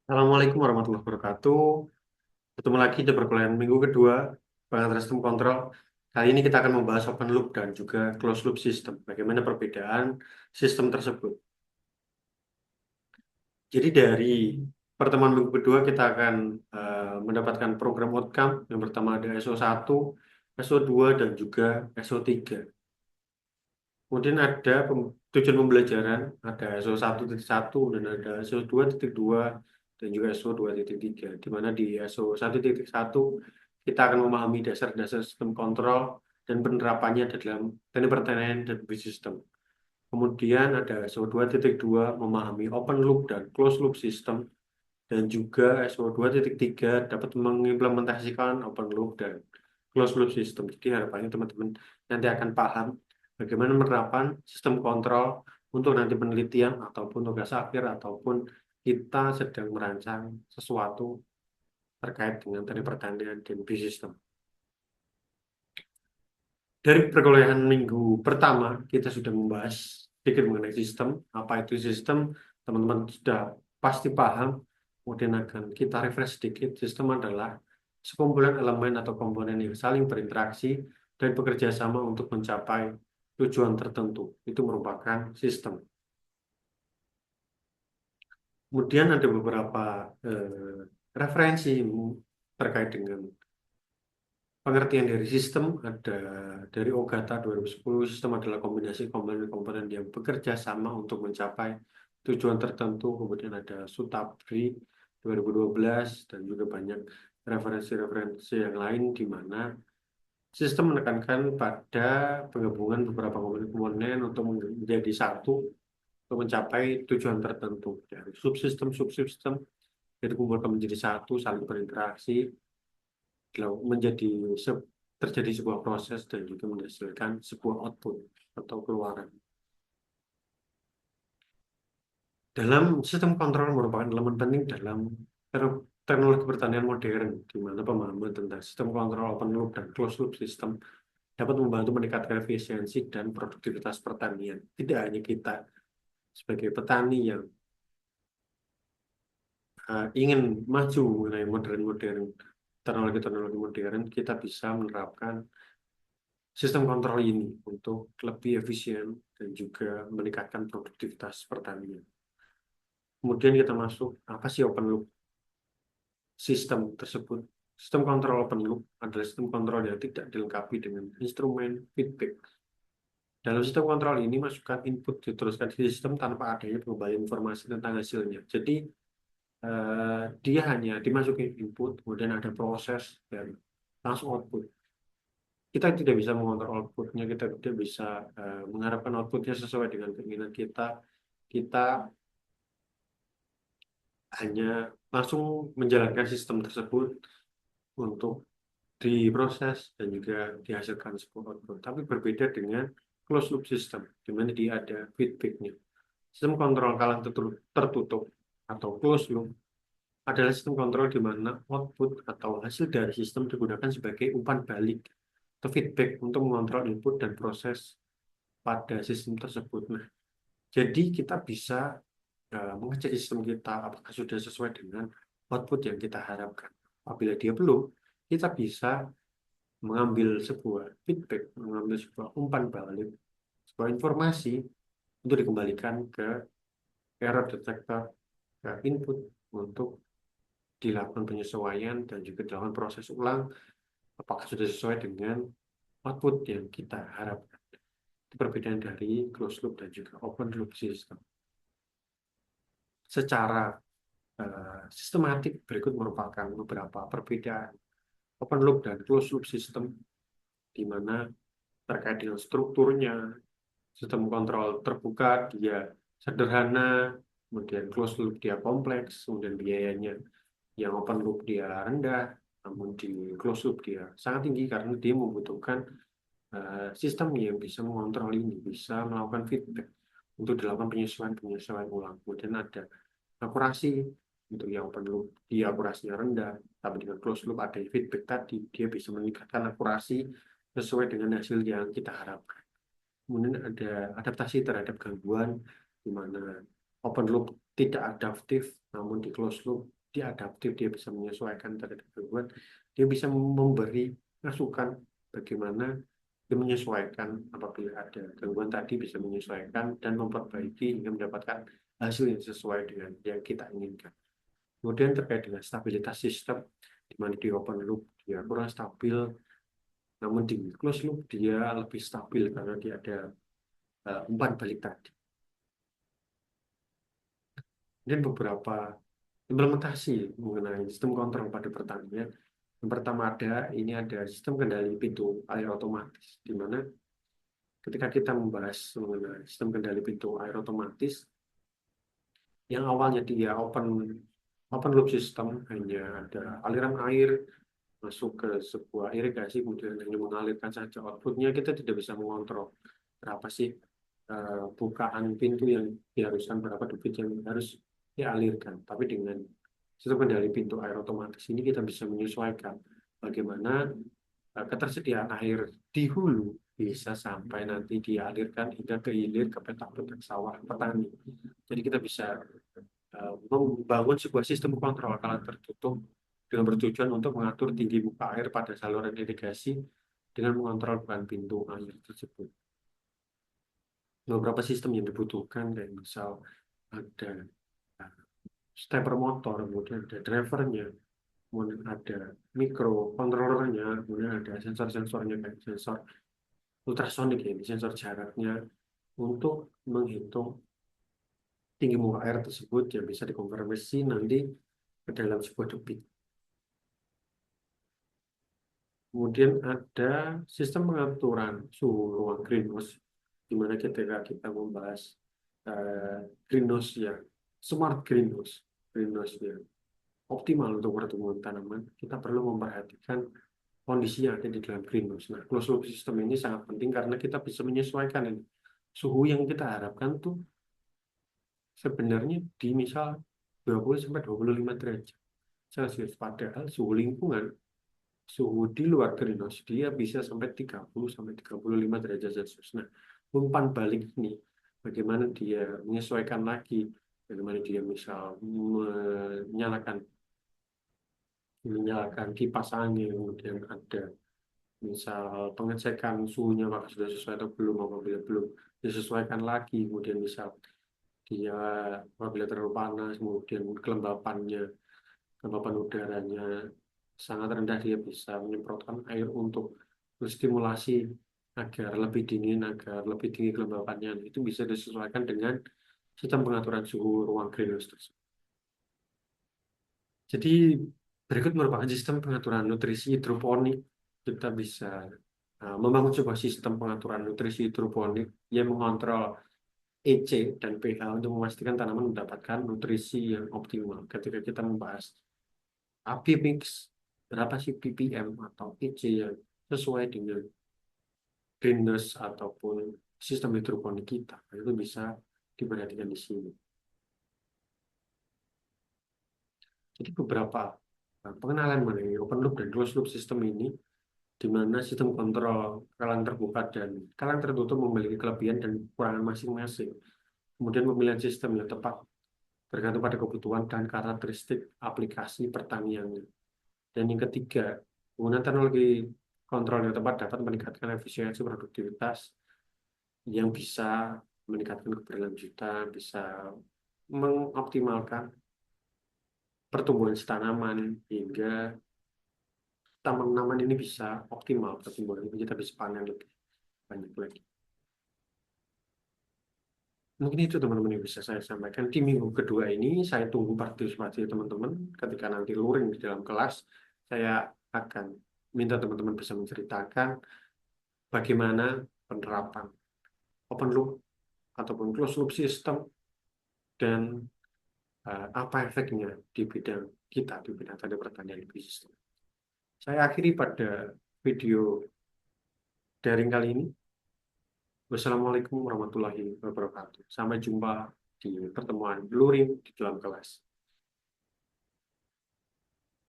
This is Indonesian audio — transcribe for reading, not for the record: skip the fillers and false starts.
Assalamualaikum warahmatullahi wabarakatuh. Ketemu lagi di perkuliahan minggu kedua pengantar sistem kontrol. Kali ini kita akan membahas open loop dan juga closed loop system. Bagaimana perbedaan sistem tersebut. Jadi dari pertemuan minggu kedua kita akan mendapatkan program outcome. Yang pertama ada SO1, SO2 dan juga SO3. Kemudian ada tujuan pembelajaran, ada SO1.1 dan ada SO2.2 dan juga SO2.3. Di mana di SO1.1 kita akan memahami dasar-dasar sistem kontrol dan penerapannya dalam teknik pertanian dan bisnis sistem. Kemudian ada SO2.2 memahami open loop dan closed loop system dan juga SO2.3 dapat mengimplementasikan open loop dan closed loop system. Jadi harapannya teman-teman nanti akan paham bagaimana penerapan sistem kontrol untuk nanti penelitian ataupun tugas akhir ataupun kita sedang merancang sesuatu terkait dengan teknik pertanian dan bisnis sistem. Dari perkuliahan minggu pertama kita sudah membahas sedikit mengenai sistem, apa itu sistem, teman-teman sudah pasti paham. Kemudian akan kita refresh sedikit. Sistem adalah sekumpulan elemen atau komponen yang saling berinteraksi dan bekerja sama untuk mencapai tujuan tertentu. Itu merupakan sistem. Kemudian ada beberapa referensi terkait dengan pengertian dari sistem. Ada dari Ogata 2010, sistem adalah kombinasi komponen-komponen yang bekerja sama untuk mencapai tujuan tertentu. Kemudian ada Sutabri 2012 dan juga banyak referensi-referensi yang lain di mana sistem menekankan pada penggabungan beberapa komponen-komponen untuk menjadi satu untuk mencapai tujuan tertentu. Dari subsistem itu dikumpulkan menjadi satu, saling berinteraksi, menjadi terjadi sebuah proses dan juga menghasilkan sebuah output atau keluaran. Dalam sistem kontrol merupakan elemen penting dalam teknologi pertanian modern, di mana pemahaman tentang sistem kontrol open loop dan closed loop system dapat membantu meningkatkan efisiensi dan produktivitas pertanian. Tidak hanya kita sebagai petani yang ingin maju mengenai modern-modern teknologi-teknologi modern, kita bisa menerapkan sistem kontrol ini untuk lebih efisien dan juga meningkatkan produktivitas pertanian. Kemudian kita masuk, apa sih open loop sistem tersebut? Sistem kontrol open loop adalah sistem kontrol yang tidak dilengkapi dengan instrumen feedback. Dalam sistem kontrol ini, masukkan input diteruskan ke sistem tanpa adanya pengembalian informasi tentang hasilnya. Jadi, dia hanya dimasukin input, kemudian ada proses, dan langsung output. Kita tidak bisa mengontrol outputnya, kita tidak bisa mengharapkan outputnya sesuai dengan keinginan kita. Kita hanya langsung menjalankan sistem tersebut untuk diproses dan juga dihasilkan sebuah output. Tapi berbeda dengan closed loop system, di mana dia ada feedbacknya. Sistem kontrol kalang tertutup atau closed loop adalah sistem kontrol di mana output atau hasil dari sistem digunakan sebagai umpan balik atau feedback untuk mengontrol input dan proses pada sistem tersebut. Nah, jadi kita bisa mengecek sistem kita apakah sudah sesuai dengan output yang kita harapkan. Apabila dia belum, kita bisa mengambil sebuah feedback, mengambil sebuah umpan balik, sebuah informasi untuk dikembalikan ke error detector, ke input untuk dilakukan penyesuaian dan juga dilakukan proses ulang apakah sudah sesuai dengan output yang kita harapkan. Itu perbedaan dari closed loop dan juga open loop system. Secara sistematik berikut merupakan beberapa perbedaan open loop dan closed loop system, di mana terkait dengan strukturnya, sistem kontrol terbuka dia sederhana, kemudian closed loop dia kompleks, kemudian biayanya yang open loop dia rendah, namun di closed loop dia sangat tinggi karena dia membutuhkan sistem yang bisa mengontrol ini, bisa melakukan feedback untuk dilakukan penyesuaian ulang. Kemudian ada akurasi untuk yang open loop, dia akurasinya rendah, tapi dengan closed loop ada feedback tadi, dia bisa meningkatkan akurasi sesuai dengan hasil yang kita harapkan. Kemudian ada adaptasi terhadap gangguan, di mana open loop tidak adaptif, namun di closed loop dia adaptif, dia bisa menyesuaikan terhadap gangguan, dia bisa memberi masukan bagaimana dia menyesuaikan apabila ada gangguan tadi, bisa menyesuaikan dan memperbaiki hingga mendapatkan hasil yang sesuai dengan yang kita inginkan. Kemudian terkait dengan stabilitas sistem, di mana di open loop dia kurang stabil, namun di closed loop dia lebih stabil karena dia ada umpan balik tadi. Dan beberapa implementasi mengenai sistem kontrol pada pertanian. Yang pertama ada sistem kendali pintu air otomatis, di mana ketika kita membahas mengenai sistem kendali pintu air otomatis, yang awalnya dia open loop system, hanya ada aliran air masuk ke sebuah irigasi, kemudian hanya mengalirkan saja outputnya, kita tidak bisa mengontrol berapa sih bukaan pintu yang diharuskan, berapa debit yang harus dialirkan. Tapi dengan sistem kendali pintu air otomatis ini kita bisa menyesuaikan bagaimana ketersediaan air di hulu bisa sampai nanti dialirkan hingga ke hilir ke petak-petak sawah petani. Jadi kita bisa membangun sebuah sistem kontrol skala tertutup dengan bertujuan untuk mengatur tinggi muka air pada saluran irigasi dengan mengontrol bukaan pintu air tersebut. Beberapa sistem yang dibutuhkan kayak misal ada uh, stepper motor, kemudian ada drivernya, kemudian ada mikrokontrolernya, kemudian ada sensor-sensornya kayak sensor ultrasonik, ya, ini sensor jaraknya untuk menghitung tinggi muka air tersebut yang bisa dikonversi nanti ke dalam sebuah debit. Kemudian ada sistem pengaturan suhu ruang greenhouse, di mana ketika kita membahas greenhouse ya, smart greenhouse ya, optimal untuk pertumbuhan tanaman, kita perlu memperhatikan kondisi yang ada di dalam greenhouse. Nah, closed loop system ini sangat penting karena kita bisa menyesuaikan ini. Suhu yang kita harapkan tuh sebenarnya di misal 20 sampai 25 derajat Celcius, padahal suhu lingkungan, suhu di luar greenhouse dia bisa sampai 30 sampai 35 derajat Celcius. Nah, umpan balik ini bagaimana dia menyesuaikan lagi, bagaimana dia misal menyalakan kipas angin, kemudian ada misal pengecekan suhunya apakah sudah sesuai atau belum, apabila belum disesuaikan lagi, kemudian misal dia apabila terlalu panas, kemudian kelembapan udaranya sangat rendah, dia bisa menyemprotkan air untuk menstimulasi agar lebih dingin, agar lebih tinggi kelembapannya. Itu bisa disesuaikan dengan sistem pengaturan suhu ruang greenhouse tersebut. Jadi berikut merupakan sistem pengaturan nutrisi hidroponik. Kita bisa membangun sebuah sistem pengaturan nutrisi hidroponik yang mengontrol EC dan pH untuk memastikan tanaman mendapatkan nutrisi yang optimal. Ketika kita membahas AB mix, berapa sih ppm atau EC yang sesuai dengan greenhouse ataupun sistem hidroponik kita, itu bisa diperhatikan di sini. Jadi beberapa pengenalan mengenai open loop dan closed loop system ini, di mana sistem kontrol kalang terbuka dan kalang tertutup memiliki kelebihan dan kekurangan masing-masing. Kemudian pemilihan sistem yang tepat bergantung pada kebutuhan dan karakteristik aplikasi pertaniannya. Dan yang ketiga, penggunaan teknologi kontrol yang tepat dapat meningkatkan efisiensi produktivitas yang bisa meningkatkan keberlanjutan, bisa mengoptimalkan pertumbuhan tanaman hingga tanaman ini bisa optimal pertumbuhan, kita bisa panen lebih banyak lagi. Mungkin itu teman-teman yang bisa saya sampaikan. Di minggu kedua ini saya tunggu partisipasi teman-teman. Ketika nanti luring di dalam kelas, saya akan minta teman-teman bisa menceritakan bagaimana penerapan open loop ataupun closed loop system, dan apa efeknya di bidang kita, di bidang tadi pertanian bisnis. Saya akhiri pada video daring kali ini. Wassalamualaikum warahmatullahi wabarakatuh. Sampai jumpa di pertemuan luring di dalam kelas.